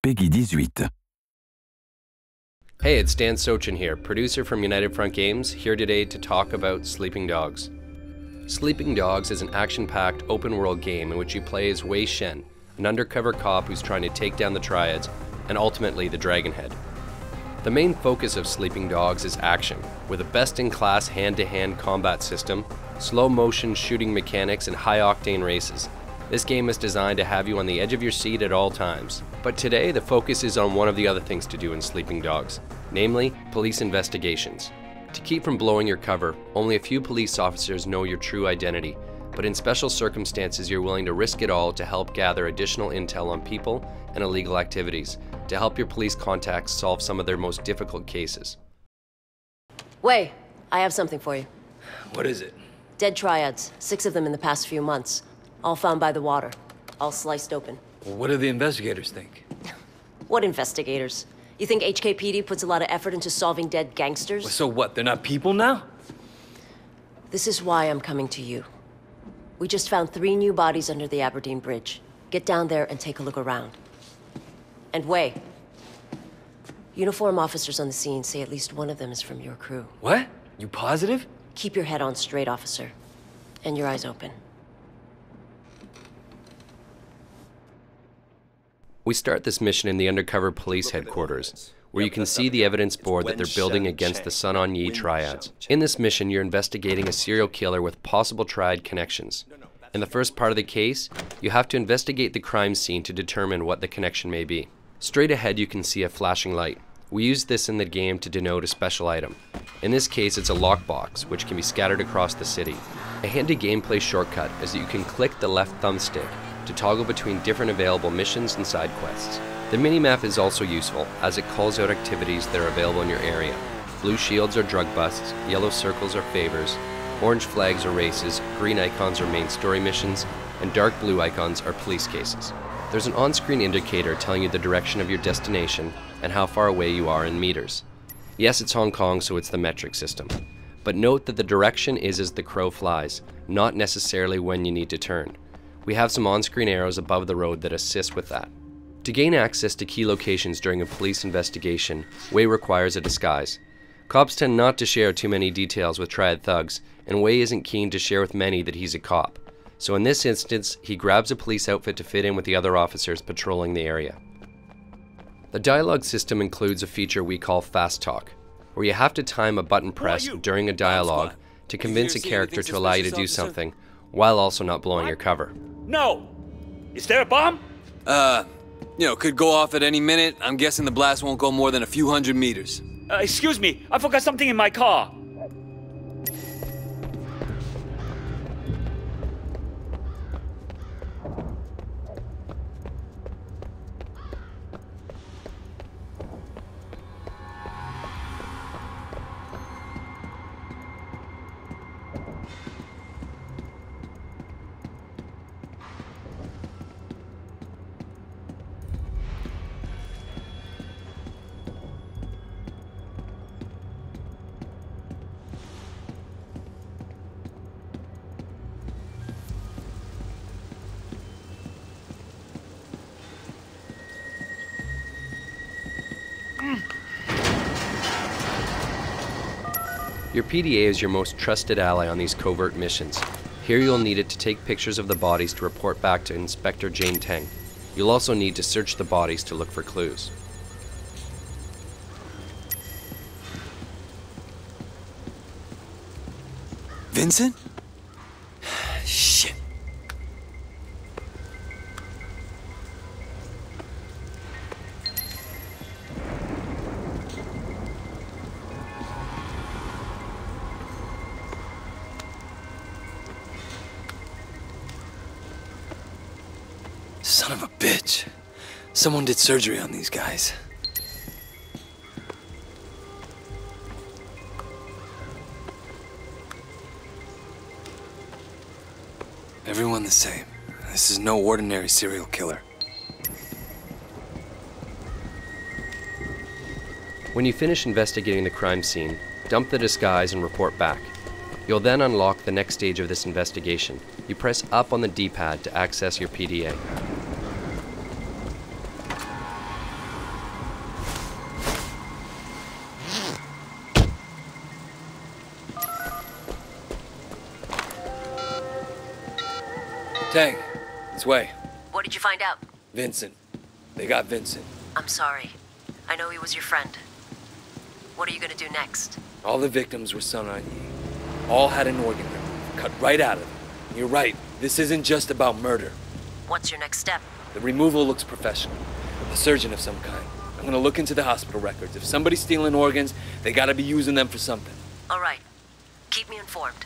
Peggy 18. Hey, it's Dan Sochan here, producer from United Front Games, here today to talk about Sleeping Dogs. Sleeping Dogs is an action-packed, open-world game in which you play as Wei Shen, an undercover cop who's trying to take down the Triads, and ultimately the Dragonhead. The main focus of Sleeping Dogs is action, with a best-in-class hand-to-hand combat system, slow-motion shooting mechanics, and high-octane races. This game is designed to have you on the edge of your seat at all times. But today, the focus is on one of the other things to do in Sleeping Dogs, namely, police investigations. To keep from blowing your cover, only a few police officers know your true identity, but in special circumstances you're willing to risk it all to help gather additional intel on people and illegal activities, to help your police contacts solve some of their most difficult cases. Wei, I have something for you. What is it? Dead Triads, 6 of them in the past few months. All found by the water, all sliced open. Well, what do the investigators think? What investigators? You think HKPD puts a lot of effort into solving dead gangsters? So what, they're not people now? This is why I'm coming to you. We just found 3 new bodies under the Aberdeen Bridge. Get down there and take a look around. And Wei, uniform officers on the scene say at least one of them is from your crew. What? You positive? Keep your head on straight, officer. And your eyes open. We start this mission in the undercover police headquarters, where you can see the evidence board that they're building against the Sun On Yee Triads. In this mission, you're investigating a serial killer with possible triad connections. In the first part of the case, you have to investigate the crime scene to determine what the connection may be. Straight ahead, you can see a flashing light. We use this in the game to denote a special item. In this case, it's a lockbox, which can be scattered across the city. A handy gameplay shortcut is that you can click the left thumbstick to toggle between different available missions and side quests. The minimap is also useful, as it calls out activities that are available in your area. Blue shields are drug busts, yellow circles are favors, orange flags are races, green icons are main story missions, and dark blue icons are police cases. There's an on-screen indicator telling you the direction of your destination and how far away you are in meters. Yes, it's Hong Kong, so it's the metric system. But note that the direction is as the crow flies, not necessarily when you need to turn. We have some on-screen arrows above the road that assist with that. To gain access to key locations during a police investigation, Wei requires a disguise. Cops tend not to share too many details with Triad thugs, and Wei isn't keen to share with many that he's a cop. So in this instance, he grabs a police outfit to fit in with the other officers patrolling the area. The dialogue system includes a feature we call Fast Talk, where you have to time a button press during a dialogue to convince a character to allow you to do something, while also not blowing your cover. No! Is there a bomb? Could go off at any minute. I'm guessing the blast won't go more than a few hundred meters. Excuse me, I forgot something in my car. Your PDA is your most trusted ally on these covert missions. Here you'll need it to take pictures of the bodies to report back to Inspector Jane Teng. You'll also need to search the bodies to look for clues. Vincent? Shit. Son of a bitch. Someone did surgery on these guys. Everyone the same. This is no ordinary serial killer. When you finish investigating the crime scene, dump the disguise and report back. You'll then unlock the next stage of this investigation. You press up on the D-pad to access your PDA. Tang, this way. What did you find out? Vincent. They got Vincent. I'm sorry. I know he was your friend. What are you gonna do next? All the victims were Sun On Yee. All had an organ removed, cut right out of them. You're right, this isn't just about murder. What's your next step? The removal looks professional. A surgeon of some kind. I'm gonna look into the hospital records. If somebody's stealing organs, they gotta be using them for something. All right. Keep me informed.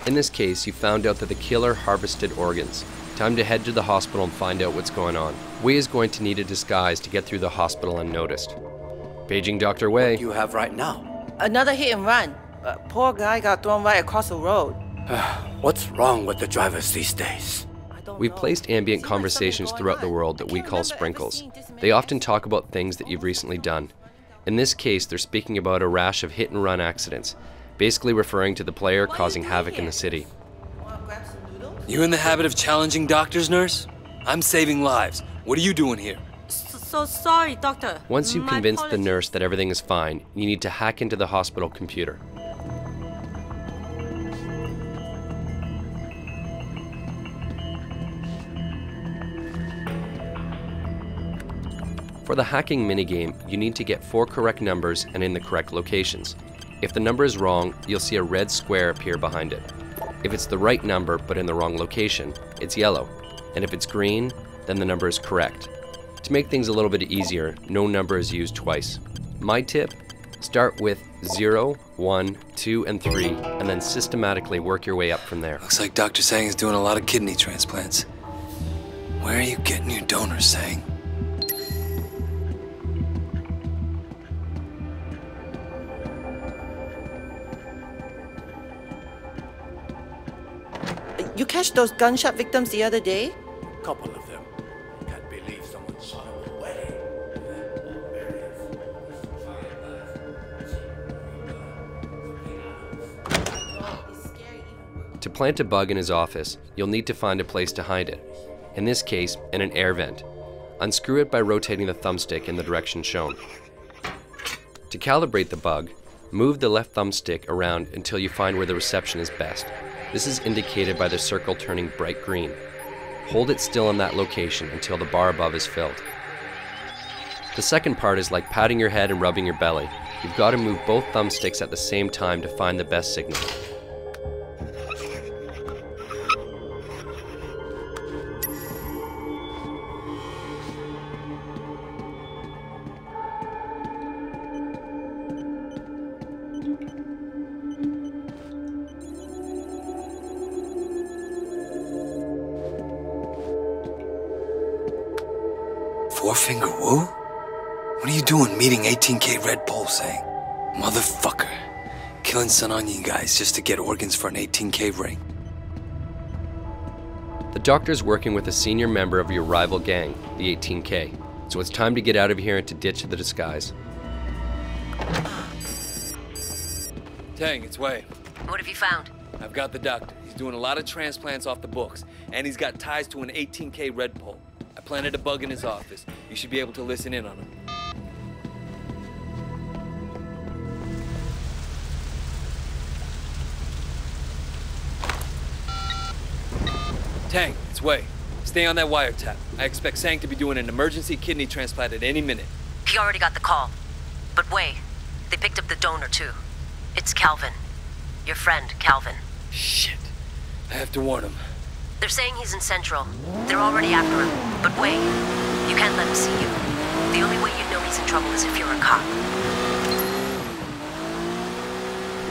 In this case, you found out that the killer harvested organs. Time to head to the hospital and find out what's going on. Wei is going to need a disguise to get through the hospital unnoticed. Paging Dr. Wei. You have right now. Another hit and run. Poor guy got thrown right across the road. What's wrong with the drivers these days? We've placed ambient conversations throughout the world that we call sprinkles. They often talk about things that you've recently done. In this case, they're speaking about a rash of hit-and-run accidents, basically referring to the player causing havoc in the city. You in the habit of challenging doctors, nurse? I'm saving lives. What are you doing here? So sorry, doctor. Once you've My convinced the apologies. nurse that everything is fine, you need to hack into the hospital computer. For the hacking minigame, you need to get 4 correct numbers and in the correct locations. If the number is wrong, you'll see a red square appear behind it. If it's the right number but in the wrong location, it's yellow. And if it's green, then the number is correct. To make things a little bit easier, no number is used twice. My tip, start with 0, 1, 2, and 3, and then systematically work your way up from there. Looks like Dr. Sang is doing a lot of kidney transplants. Where are you getting your donors, Sang? You catch those gunshot victims the other day? Couple of them. Can't believe someone shot them away. To plant a bug in his office, you'll need to find a place to hide it. In this case, in an air vent. Unscrew it by rotating the thumbstick in the direction shown. To calibrate the bug, move the left thumbstick around until you find where the reception is best. This is indicated by the circle turning bright green. Hold it still in that location until the bar above is filled. The second part is like patting your head and rubbing your belly. You've got to move both thumbsticks at the same time to find the best signal. Four-finger woo? What are you doing meeting 18K Red Pole, Sang? Motherfucker. Killing Sun On Yee guys just to get organs for an 18K ring. The doctor's working with a senior member of your rival gang, the 18K, so it's time to get out of here and to ditch the disguise. Tang, it's Wei. What have you found? I've got the doctor. He's doing a lot of transplants off the books, and he's got ties to an 18K Red Pole. I planted a bug in his office. You should be able to listen in on him. Tang, it's Wei. Stay on that wiretap. I expect Sang to be doing an emergency kidney transplant at any minute. He already got the call. But wait, they picked up the donor too. It's Calvin. Your friend, Calvin. Shit. I have to warn him. They're saying he's in Central. They're already after him. But wait, you can't let him see you. The only way you know he's in trouble is if you're a cop.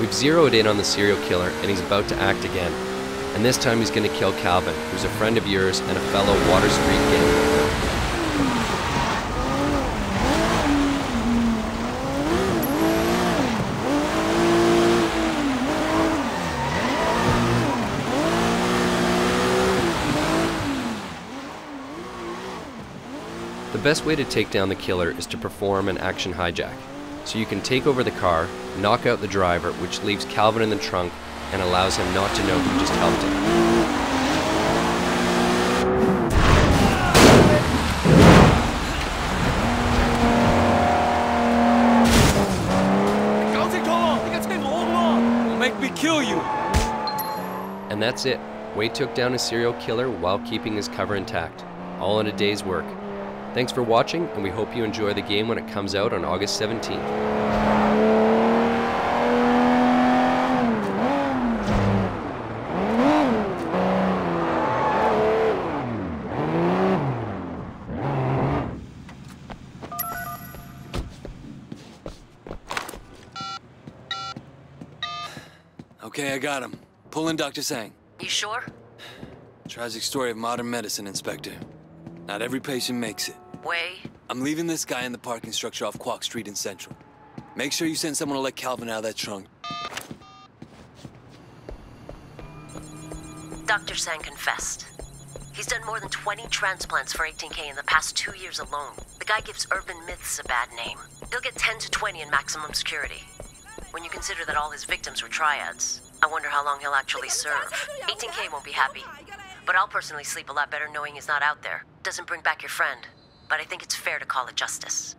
We've zeroed in on the serial killer and he's about to act again. And this time he's going to kill Calvin, who's a friend of yours and a fellow Water Street gang member. The best way to take down the killer is to perform an action hijack. So you can take over the car, knock out the driver, which leaves Calvin in the trunk and allows him not to know who just helped him. Don't make me kill you! And that's it. Wei took down a serial killer while keeping his cover intact, all in a day's work. Thanks for watching, and we hope you enjoy the game when it comes out on August 17th. Okay, I got him. Pull in Dr. Sang. You sure? Tragic story of modern medicine, Inspector. Not every patient makes it. Wei? I'm leaving this guy in the parking structure off Quock Street in Central. Make sure you send someone to let Calvin out of that trunk. Dr. Sang confessed. He's done more than 20 transplants for 18K in the past 2 years alone. The guy gives urban myths a bad name. He'll get 10 to 20 in maximum security. When you consider that all his victims were triads, I wonder how long he'll actually serve. 18K won't be happy. But I'll personally sleep a lot better knowing he's not out there. Doesn't bring back your friend. But I think it's fair to call it justice.